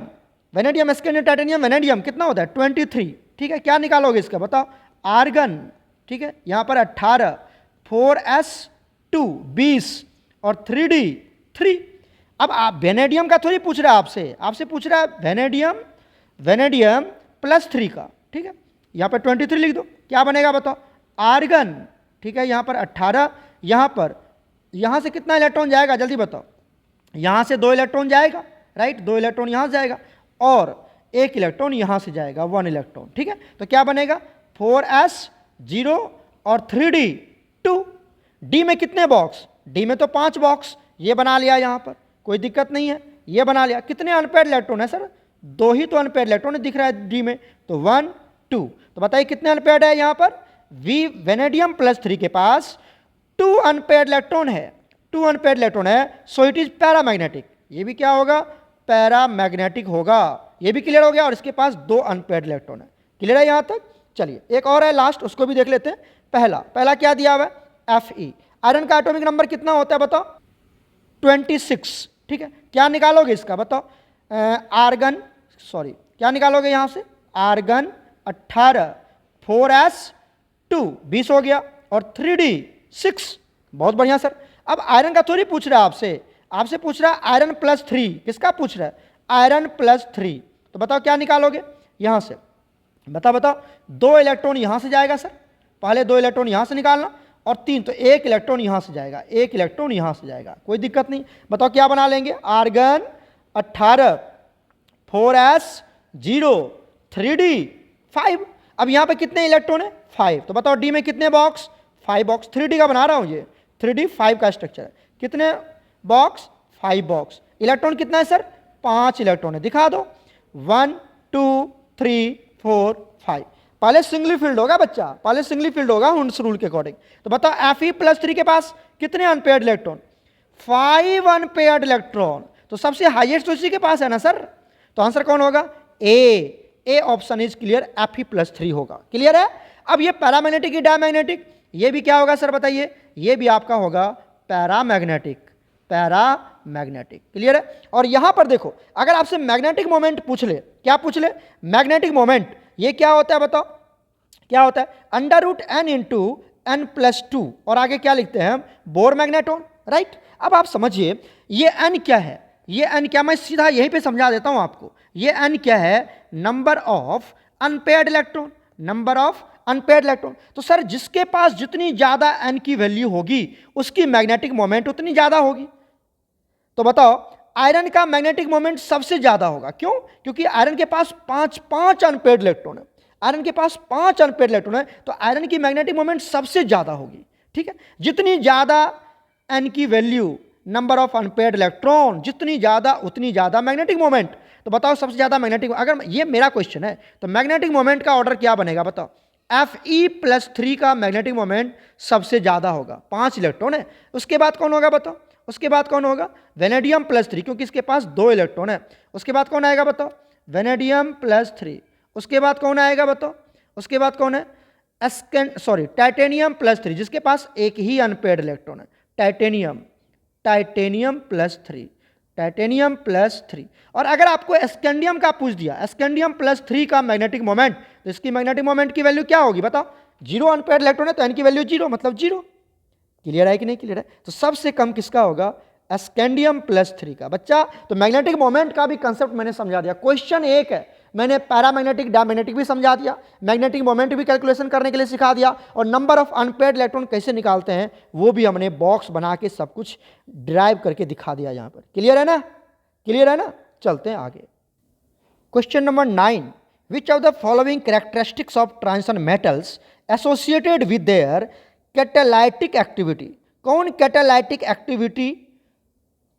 स्कैंडियम टाइटेनियम वेनेडियम कितना होता है 23, ठीक है। क्या निकालोगे इसका बताओ, आर्गन, ठीक है, यहां पर 18, 4s2 20 और 3d3। अब आप वेनेडियम का थोड़ी पूछ रहा है, आपसे पूछ रहा है वेनेडियम +3 का, ठीक है। यहां पर 23 लिख दो, क्या बनेगा बताओ, आर्गन, ठीक है, यहां पर 18, यहां से कितना इलेक्ट्रॉन जाएगा जल्दी बताओ, यहां से 2 इलेक्ट्रॉन जाएगा, राइट, 2 इलेक्ट्रॉन यहां से जाएगा और 1 इलेक्ट्रॉन यहां से जाएगा, 1 इलेक्ट्रॉन, ठीक है। तो क्या बनेगा 4s0 और 3d2। डी में कितने बॉक्स, डी में तो 5 बॉक्स, ये बना लिया यहां पर, कोई दिक्कत नहीं है, ये बना लिया। कितने अनपेयर्ड इलेक्ट्रॉन है सर, 2 ही तो अनपेयर्ड इलेक्ट्रॉन दिख रहा है डी में, तो 1 2। तो बताइए कितने अनपेयर्ड है यहां पर, वेनेडियम +3 के पास 2 अनपेयर्ड इलेक्ट्रॉन है, 2 अनपेयर्ड इलेक्ट्रॉन है, सो इट इज पैरामैग्नेटिक। ये भी क्या होगा, पैरामैग्नेटिक होगा। ये भी क्लियर हो गया, और इसके पास 2 अनपेयर्ड इलेक्ट्रॉन है। क्लियर है यहां तक। चलिए एक और है लास्ट, उसको भी देख लेते हैं। पहला क्या दिया हुआ है, Fe। आयरन का एटॉमिक नंबर कितना होता है बताओ, 26, ठीक है। क्या निकालोगे इसका बताओ, क्या निकालोगे यहां से, आर्गन 18, 4s2 20 हो गया और 3d6। बहुत बढ़िया सर। अब आयरन का थोड़ी पूछ रहा है आपसे, आपसे पूछ रहा है आयरन +3, किसका पूछ रहा है? आयरन +3। तो बताओ क्या निकालोगे यहां से? बताओ 2 इलेक्ट्रॉन यहां से जाएगा सर, पहले 2 इलेक्ट्रॉन यहां से निकालना, और 3 तो 1 इलेक्ट्रॉन यहां से जाएगा, 1 इलेक्ट्रॉन यहां से जाएगा, कोई दिक्कत नहीं। बताओ क्या बना लेंगे? Argon 18, 4s0, 3d 5। अब यहां पे कितने इलेक्ट्रॉन है? 5। तो बताओ डी में कितने बॉक्स? 5 बॉक्स। 3d का बना रहा हूं ये, 3d 5 का स्ट्रक्चर है। कितने बॉक्स? 5 बॉक्स। इलेक्ट्रॉन कितना है सर? 5 इलेक्ट्रॉन है। दिखा दो, 1 2 3 4 5। पहले सिंगली फील्ड होगा बच्चा, पहले सिंगली फील्ड होगा हुंड्स रूल के अकॉर्डिंग। तो बताओ Fe+3 के पास कितने अनपेयर्ड इलेक्ट्रॉन? 5 unpaired electron. तो सबसे हाईएस्ट तो इसी के पास है ना सर, तो आंसर कौन होगा? A option is clear, Fe+3 होगा। क्लियर है? अब ये पैरामैग्नेटिक की डायमैग्नेटिक, ये भी क्या होगा सर बताइए? ये भी आपका होगा पैरामैग्नेटिक, पैरामैग्नेटिक। क्लियर है? और यहां पर देखो, अगर आपसे मैग्नेटिक मोमेंट पूछ ले, क्या पूछ ले? मैग्नेटिक मोमेंट, ये क्या होता है बताओ? क्या होता है? √n × n+2, और आगे क्या लिखते हैं हम? Bore magneton, right. अब आप समझिए ये n क्या है, ये n क्या, मैं सीधा यहीं पे समझा देता हूं आपको। ये n क्या है? Number of unpaired electron, number of unpaired electron. तो सर जिसके पास जितनी ज्यादा n की वैल्यू होगी उसकी मैग्नेटिक मोमेंट उतनी ज्यादा होगी। तो बताओ आयरन का मैग्नेटिक मोमेंट सबसे ज्यादा होगा, क्यों? क्योंकि आयरन के पास 5 अनपेयर्ड इलेक्ट्रॉन है, आयरन के पास 5 अनपेयर्ड इलेक्ट्रॉन है, तो आयरन की मैग्नेटिक मोमेंट सबसे ज्यादा होगी। ठीक है, जितनी ज्यादा n की value, number of unpaired electron जितनी ज्यादा उतनी ज्यादा मैग्नेटिक मोमेंट। तो बताओ सबसे ज्यादा मैग्नेटिक, अगर ये मेरा क्वेश्चन है तो मैग्नेटिक मोमेंट का ऑर्डर क्या बनेगा बताओ? Fe+3 का मैग्नेटिक मोमेंट सबसे ज्यादा होगा, 5 इलेक्ट्रॉन है। उसके बाद कौन होगा बताओ? उसके बाद कौन होगा? वेनेडियम+3, क्योंकि इसके पास 2 इलेक्ट्रॉन है। उसके बाद कौन आएगा बताओ? वेनेडियम+3। उसके बाद कौन आएगा बताओ? उसके बाद कौन है? टाइटेनियम+3, जिसके पास एक ही अनपेयर्ड इलेक्ट्रॉन है, टाइटेनियम+3, टाइटेनियम+3। और अगर आपको स्कैंडियम का पूछ दिया, स्कैंडियम+3 का मैग्नेटिक मोमेंट, तो इसकी मैग्नेटिक मोमेंट की वैल्यू क्या होगी बताओ? 0 अनपेयर्ड इलेक्ट्रॉन है तो n की वैल्यू 0, मतलब 0। क्लियर है कि नहीं क्लियर है? तो सबसे कम किसका होगा? स्कैंडियम+3 का। बच्चा तो मैग्नेटिक मोमेंट का भी कंसेप्ट मैंने समझा दिया। क्वेश्चन एक है, मैंने पैरामैग्नेटिक डायमैग्नेटिक भी समझा दिया, मैग्नेटिक मोमेंट भी कैलकुलेशन करने के लिए सिखा दिया, और नंबर ऑफ अनपेयर्ड इलेक्ट्रॉन कैसे निकालते हैं वो भी हमने बॉक्स बना के सब कुछ ड्राइव करके दिखा दिया यहाँ पर। क्लियर है ना? क्लियर है ना? चलते हैं आगे। Question number 9, which of the following characteristics of transition metals associated with their catalytic activity? कौन कैटालाइटिक एक्टिविटी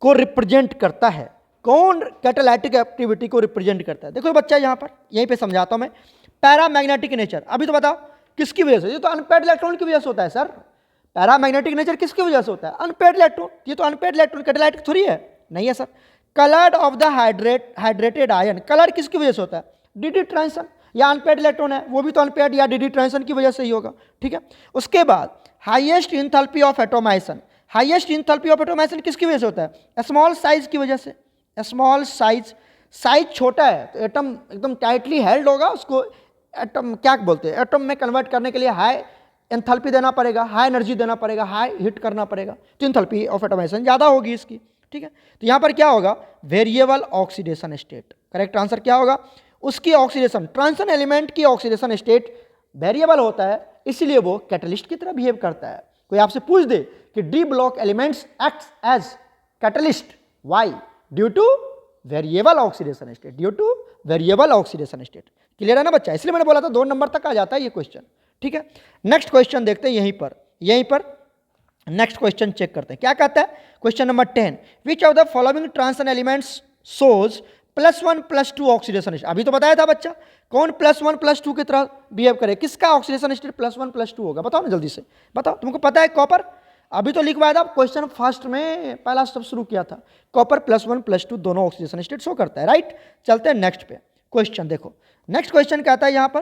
को रिप्रेजेंट करता है? कौन कैटालाइटिक एक्टिविटी को रिप्रेजेंट करता है? देखो बच्चा यहां पर यहीं पे समझाता हूं मैं। पैरामैग्नेटिक नेचर, अभी तो बताओ किसकी वजह से? ये तो अनपेयर्ड इलेक्ट्रॉन की वजह से होता है सर। पैरामैग्नेटिक नेचर किसकी वजह से होता है? Unpaired electron. ये तो अनपेयर्ड इलेक्ट्रॉन कैटालाइटिक थोड़ी है, नहीं है sir. Coloured of the hydrated ion, colour किसकी वजह से होता है? डी ट्रांजिशन, या अनपेयर्ड इलेक्ट्रॉन है वो भी तो अनपेयर्ड या डी ट्रांजिशन की वजह से ही होगा। ठीक है, उसके बाद highest enthalpy of atomization, highest enthalpy of atomization किसकी वजह से होता है? स्मॉल साइज की वजह से। स्मॉल साइज, साइज छोटा है तो एटम एकदम टाइटली हेल्ड होगा, उसको एटम क्या बोलते हैं? एटम में कन्वर्ट करने के लिए हाई एंथैल्पी देना पड़ेगा, हाई एनर्जी देना पड़ेगा, हाई हीट करना पड़ेगा, तो एंथैल्पी ऑफ एटोमाइजेशन ज़्यादा होगी इसकी। ठीक है, तो यहाँ पर क्या होगा? Variable oxidation state. Correct answer क्या होगा? उसकी ऑक्सीडेशन, ट्रांजिशन एलिमेंट की ऑक्सीडेशन स्टेट वेरिएबल होता है, इसलिए वो कैटलिस्ट की तरह बिहेव करता है। कोई आपसे पूछ दे कि D block elements acts as catalyst, why? Due to variable oxidation state, due to variable oxidation state. Clear है ना बच्चा? इसलिए मैंने बोला था 2 नंबर तक आ जाता है ये क्वेश्चन। ठीक है, नेक्स्ट क्वेश्चन देखते हैं यहीं पर नेक्स्ट क्वेश्चन चेक करते हैं क्या कहता है। Question number 10, which of the following transition elements shows +1 +2 oxidation state? अभी तो बताया था बच्चा, कौन +1 +2 की तरह बिहेव करे? किसका ऑक्सीडेशन स्टेट +1 +2 होगा? बताओ ना जल्दी से, बताओ। तुमको पता है कॉपर, अभी तो लिखवाया था क्वेश्चन फर्स्ट में, पहला स्टेप शुरू किया था। कॉपर +1 +2 दोनों ऑक्सीडेशन स्टेट शो करता है, राइट। चलते हैं नेक्स्ट पे। क्वेश्चन देखो, नेक्स्ट क्वेश्चन कहता है यहाँ पर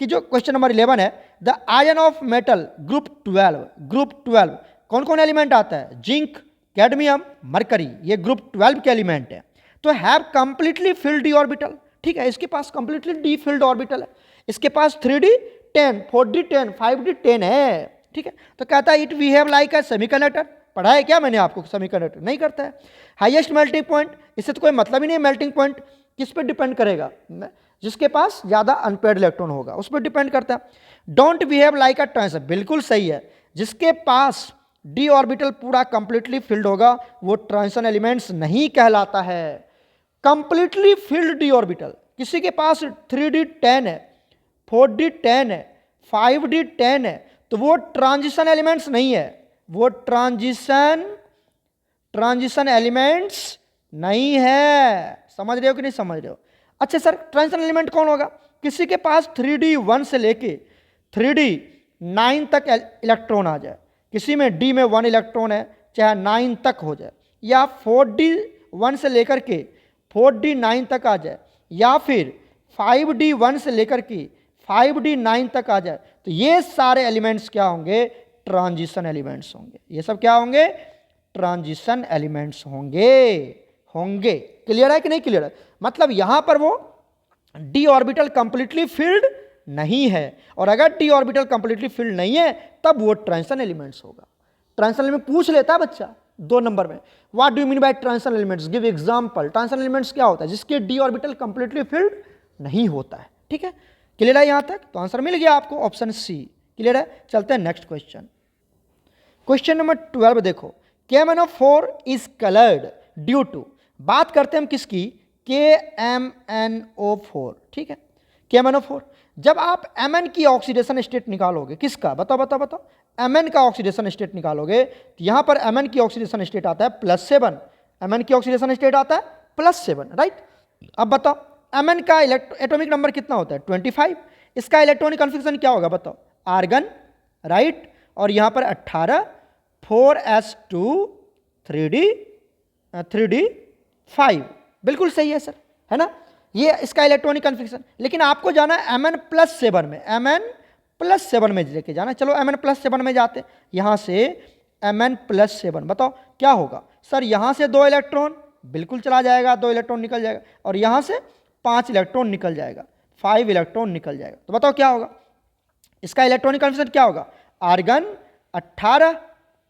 कि जो क्वेश्चन नंबर 11 है, the ion of metal group 12, group 12 कौन कौन एलिमेंट आता है? जिंक, कैडमियम, मरकरी, ये ग्रुप 12 के एलिमेंट है। तो have completely filled D orbital. ठीक है, इसके पास कंप्लीटली डी फिल्ड ऑर्बिटल है, इसके पास 3d 10, 4d 10, 5d 10 है। ठीक है, तो कहता है it behave like a semiconductor, पढ़ा है क्या मैंने आपको? सेमीकंडक्टर नहीं करता है। हाईएस्ट मेल्टिंग पॉइंट, इससे तो कोई मतलब ही नहीं है। मेल्टिंग पॉइंट किस पे डिपेंड करेगा? जिसके पास ज्यादा अनपेयर्ड इलेक्ट्रॉन होगा उस पर डिपेंड करता है। Don't behave like a transistor, बिल्कुल सही है। जिसके पास डी ऑर्बिटल पूरा कंप्लीटली फिल्ड होगा वो ट्रांजिशन एलिमेंट्स नहीं कहलाता है। कंप्लीटली फिल्ड डी ऑर्बिटल, किसी के पास 3d10 है, 4d10 है, 5d10 है, तो वो ट्रांजिशन एलिमेंट्स नहीं है, वो ट्रांजिशन एलिमेंट्स नहीं है। समझ रहे हो कि नहीं समझ रहे हो? अच्छा सर, ट्रांजिशन एलिमेंट कौन होगा? किसी के पास 3d1 से लेके 3d9 तक इलेक्ट्रॉन आ जाए, किसी में d में 1 इलेक्ट्रॉन है चाहे 9 तक हो जाए, या 4d1 से लेकर के 4d9 तक आ जाए, या फिर 5d1 से लेकर के 5d9 तक आ जाए, तो ये सारे एलिमेंट्स क्या होंगे? ट्रांजिशन एलिमेंट्स होंगे। ये सब क्या होंगे? ट्रांजिशन एलिमेंट्स होंगे। क्लियर है कि नहीं क्लियर है? मतलब यहां पर वो डी ऑर्बिटल कंप्लीटली फिल्ड नहीं है, और अगर डी ऑर्बिटल कंप्लीटली फिल्ड नहीं है तब वो ट्रांजिशन एलिमेंट्स होगा। ट्रांजिशन एलिमेंट पूछ लेता है बच्चा 2 नंबर में, what do you mean by transition elements, give example. Transition elements क्या होता है? जिसके डी ऑर्बिटल कंप्लीटली फिल्ड नहीं होता है। ठीक है, क्लियर है यहां तक? तो आंसर मिल गया आपको, ऑप्शन सी। क्लियर है? चलते हैं नेक्स्ट क्वेश्चन। क्वेश्चन नंबर 12 देखो, KMnO4 is coloured due to, बात करते हैं हम किसकी? KMnO4। ठीक है, KMnO4, जब आप Mn की ऑक्सीडेशन स्टेट निकालोगे, किसका? बताओ। Mn का ऑक्सीडेशन स्टेट निकालोगे तो यहां पर Mn की ऑक्सीडेशन स्टेट आता है +7। Mn की ऑक्सीडेशन स्टेट आता है +7, राइट? अब बताओ Mn का एटॉमिक नंबर कितना होता है? 25। इसका इलेक्ट्रॉनिक कन्फिग्रेशन क्या होगा? बताओ। आर्गन, राइट, और यहां पर 18, 4s2 3d5। बिल्कुल सही है सर, है ना? ये इसका इलेक्ट्रॉनिक कन्फिग्रेशन। लेकिन आपको जाना है Mn+7 में, Mn+7 में लेके जाना। चलो Mn+7 में जाते, यहां से Mn+7, बताओ क्या होगा? सर यहां से 2 इलेक्ट्रॉन बिल्कुल चला जाएगा, 2 इलेक्ट्रॉन निकल जाएगा, और यहां से 5 इलेक्ट्रॉन निकल जाएगा, 5 इलेक्ट्रॉन निकल जाएगा। तो बताओ क्या होगा? इसका इलेक्ट्रॉनिक कन्फिग्रेशन क्या होगा? आर्गन 18,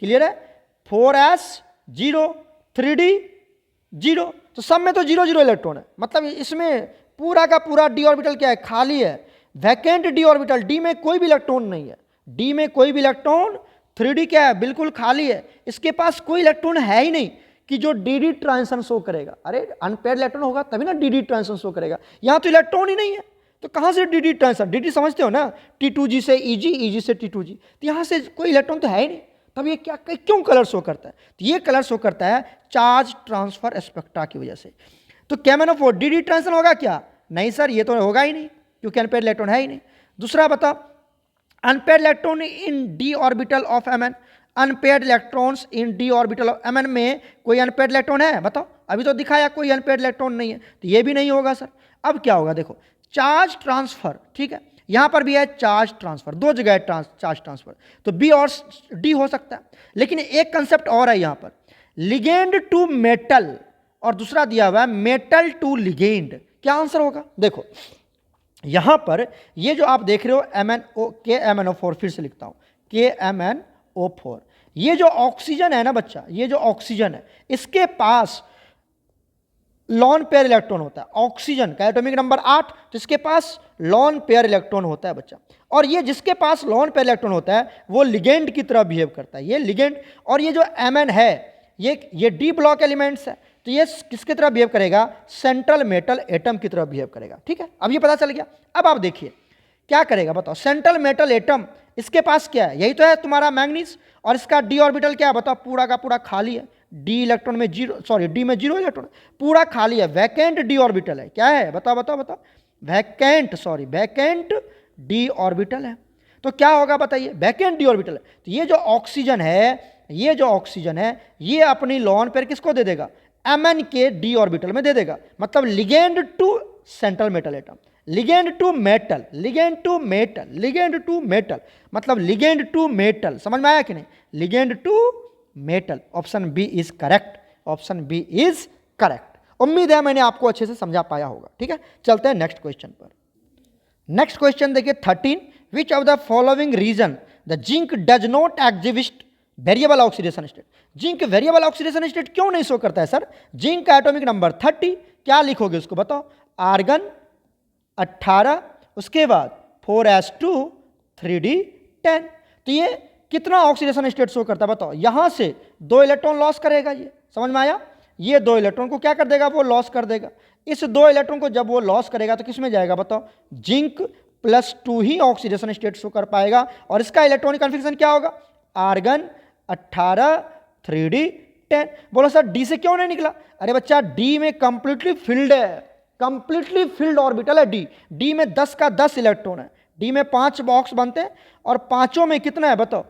क्लियर है, 4s0 3d0, तो सब में तो 0 0 इलेक्ट्रॉन है। मतलब इसमें पूरा का पूरा डी ऑर्बिटल क्या है? खाली है, वैकेंट डी ऑर्बिटल। डी में कोई भी इलेक्ट्रॉन नहीं है, डी में कोई भी इलेक्ट्रॉन, 3d क्या है? बिल्कुल खाली है। इसके पास कोई इलेक्ट्रॉन है ही नहीं कि जो dd ट्रांजिशन शो करेगा। अरे अनपेयर्ड इलेक्ट्रॉन होगा तभी ना dd ट्रांजिशन शो करेगा, यहां तो इलेक्ट्रॉन ही नहीं है, तो कहां से dd ट्रांजिशन? dd समझते हो ना, T2g से Eg, Eg से T2g, तो यहां से कोई इलेक्ट्रॉन तो है ही नहीं, तब ये क्या क्यों कलर शो करता है? तो ये कलर शो करता है चार्ज ट्रांसफर स्पेक्ट्रा की वजह से। तो KMnO4 dd ट्रांजिशन होगा क्या? नहीं सर, ये तो होगा ही नहीं, क्योंकि अनपेयर्ड इलेक्ट्रॉन है ही नहीं। दूसरा बताओ, unpaired electron in D orbital of Mn, unpaired electrons in D orbital of Mn में कोई अनपेयर्ड इलेक्ट्रॉन है? बताओ, अभी तो दिखाया कोई अनपेयर्ड इलेक्ट्रॉन नहीं है, तो ये भी नहीं होगा सर। अब क्या होगा? देखो, चार्ज ट्रांसफर, ठीक है, यहां पर भी है चार्ज ट्रांसफर, 2 जगह है चार्ज ट्रांसफर, तो बी और डी हो सकता है। लेकिन एक कंसेप्ट और है यहां पर, लिगेंड टू मेटल, और दूसरा दिया हुआ है मेटल टू लिगेंड। क्या आंसर होगा? देखो यहां पर ये जो आप देख रहे हो KMnO4, फिर से लिखता हूं KMnO4, ये जो ऑक्सीजन है ना बच्चा, ये जो ऑक्सीजन है, इसके पास लॉन पेयर इलेक्ट्रॉन होता है। ऑक्सीजन का एटॉमिक नंबर 8, तो इसके पास लॉन पेयर इलेक्ट्रॉन होता है बच्चा। और ये जिसके पास लॉन पेयर इलेक्ट्रॉन होता है वो लिगेंड की तरह बिहेव करता है, ये लिगेंड। और ये जो Mn है ये डी ब्लॉक एलिमेंट्स है, तो ये किसकी तरह बिहेव करेगा? सेंट्रल मेटल एटम की तरह बिहेव करेगा। ठीक है, अब ये पता चल गया। अब आप देखिए क्या करेगा, बताओ। सेंट्रल मेटल एटम, इसके पास क्या है? यही तो है तुम्हारा मैंगनीज, और इसका डी ऑर्बिटल क्या है? बताओ, पूरा का पूरा खाली है, डी इलेक्ट्रॉन में 0, सॉरी डी में 0 इलेक्ट्रॉन, पूरा खाली है, वैकेंट डी ऑर्बिटल है। क्या है? बताओ, वैकेंट डी ऑर्बिटल है। तो क्या होगा बताइए? वैकेंट डी ऑर्बिटल है, तो ये जो ऑक्सीजन है, ये अपनी लॉन पेयर किसको दे देगा? Mn के डी ऑर्बिटल में दे देगा। मतलब ligand to central metal atom, ligand to metal, मतलब लिगेंड टू मेटल। समझ में आया कि नहीं? Ligand to metal, option B is correct. उम्मीद है मैंने आपको अच्छे से समझा पाया होगा। ठीक है, चलते हैं नेक्स्ट क्वेश्चन पर। नेक्स्ट क्वेश्चन देखिए 13, which of the following reason the zinc does not exist variable oxidation state. Zinc variable oxidation state क्यों नहीं शो करता है सर? जिंक का एटॉमिक नंबर 30, क्या लिखोगे उसको बताओ? आर्गन 18, उसके बाद 4s2 3d10। तो ये कितना ऑक्सीडेशन स्टेट शो करता है बताओ? यहां से 2 इलेक्ट्रॉन लॉस करेगा, ये समझ में आया? ये 2 इलेक्ट्रॉन को क्या कर देगा? वो लॉस कर देगा। इस 2 इलेक्ट्रॉन को जब वो लॉस करेगा तो किस में जाएगा बताओ? जिंक +2 ही ऑक्सीडेशन स्टेट शो कर पाएगा। और इसका इलेक्ट्रॉनिक कन्फिग्रेशन क्या होगा? Argon 18 3d10। बोलो सर डी से क्यों नहीं निकला? अरे बच्चा डी में कंप्लीटली फिल्ड है, कंप्लीटली फिल्ड ऑर्बिटल है डी। डी में 10 का 10 इलेक्ट्रॉन है। डी में 5 बॉक्स बनते हैं और पांचों में कितना है बताओ?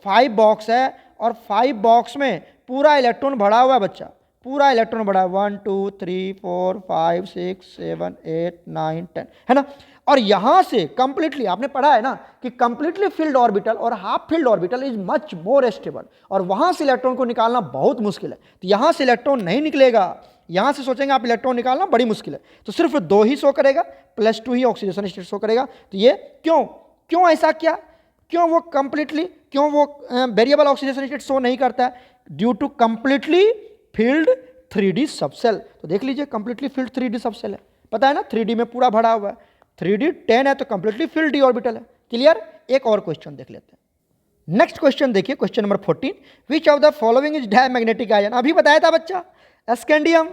5 बॉक्स है और 5 बॉक्स में पूरा इलेक्ट्रॉन भरा हुआ है बच्चा, पूरा इलेक्ट्रॉन भरा है। 1 2 3 4 5 6 7 8 9 10 है ना। और यहां से कंप्लीटली आपने पढ़ा है ना कि कंप्लीटली फिल्ड ऑर्बिटल और half filled orbital is much more stable, और वहां से इलेक्ट्रॉन को निकालना बहुत मुश्किल है। तो यहां से इलेक्ट्रॉन नहीं निकलेगा। यहां से सोचेंगे आप इलेक्ट्रॉन निकालना बड़ी मुश्किल है, तो सिर्फ 2 ही शो करेगा, +2 ही ऑक्सीडेशन स्टेट शो करेगा। तो ये क्यों ऐसा किया? क्यों वो कंप्लीटली, क्यों वो वेरिएबल ऑक्सीडेशन स्टेट शो नहीं करता है? Due to completely filled 3D subshell. तो देख लीजिए कंप्लीटली फिल्ड 3D सबसेल है, पता है ना, 3D में पूरा भरा हुआ है। 3d10 है तो कंप्लीटली फिल्ड डी ऑर्बिटल है। क्लियर? एक और क्वेश्चन देख लेते हैं। नेक्स्ट क्वेश्चन देखिए, question number 14, which of the following is diamagnetic ion? अभी बताया था बच्चा, स्कैंडियम,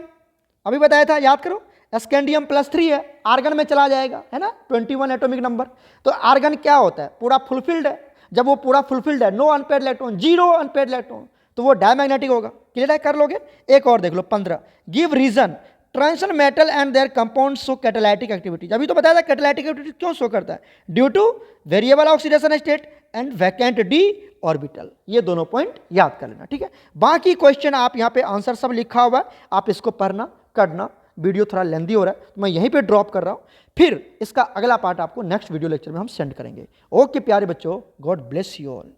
अभी बताया था, याद करो। स्कैंडियम +3 है, आर्गन में चला जाएगा, है ना, 21 एटॉमिक नंबर। तो आर्गन क्या होता है? पूरा फुलफिल्ड है। जब वो पूरा फुलफिल्ड है, no unpaired electron, 0 unpaired electron, तो वो डायमैग्नेटिक होगा। क्लियर है? कर लोगे? एक और देख लो 15, give reason transition metal and their compound show catalytic activities. अभी तो बताया था कैटालाइटिक एक्टिविटी क्यों शो करता है? Due to variable oxidation state and vacant D orbital. ये दोनों पॉइंट याद कर लेना, ठीक है। बाकी क्वेश्चन आप यहाँ पे आंसर सब लिखा हुआ है, आप इसको पढ़ना करना। वीडियो थोड़ा लेंदी हो रहा है तो मैं यहीं पे ड्रॉप कर रहा हूँ, फिर इसका अगला पार्ट आपको नेक्स्ट वीडियो लेक्चर में हम सेंड करेंगे। ओके प्यारे बच्चों, गॉड ब्लेस यू ऑल।